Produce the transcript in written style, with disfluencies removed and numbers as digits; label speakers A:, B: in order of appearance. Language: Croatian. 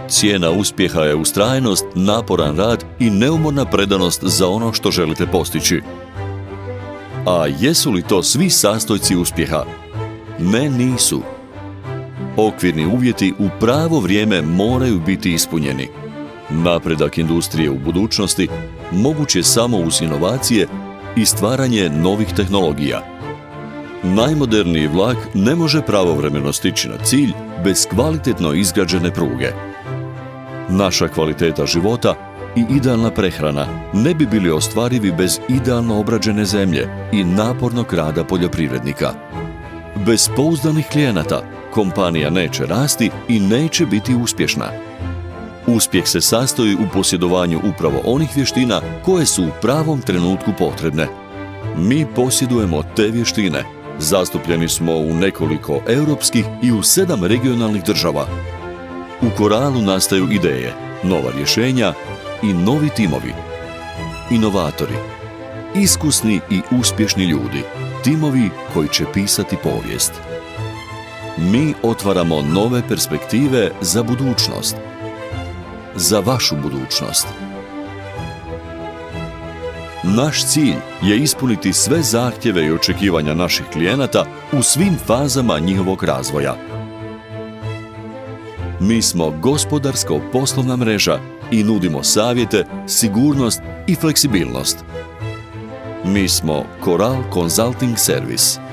A: Cijena uspjeha je ustrajnost, naporan rad i neumorna predanost za ono što želite postići. A jesu li to svi sastojci uspjeha? Ne, nisu. Okvirni uvjeti u pravo vrijeme moraju biti ispunjeni. Napredak industrije u budućnosti moguć je samo uz inovacije i stvaranje novih tehnologija. Najmoderniji vlak ne može pravovremeno stići na cilj bez kvalitetno izgrađene pruge. Naša kvaliteta života i idealna prehrana ne bi bili ostvarivi bez idealno obrađene zemlje i napornog rada poljoprivrednika. Bez pouzdanih klijenata kompanija neće rasti i neće biti uspješna. Uspjeh se sastoji u posjedovanju upravo onih vještina koje su u pravom trenutku potrebne. Mi posjedujemo te vještine. Zastupljeni smo u nekoliko europskih i u 7 regionalnih država. U Koralu nastaju ideje, nova rješenja i novi timovi. Inovatori, iskusni i uspješni ljudi, timovi koji će pisati povijest. Mi otvaramo nove perspektive za budućnost. Za vašu budućnost. Naš cilj je ispuniti sve zahtjeve i očekivanja naših klijenata u svim fazama njihovog razvoja. Mi smo gospodarsko-poslovna mreža i nudimo savjete, sigurnost i fleksibilnost. Mi smo Coral Consulting Service.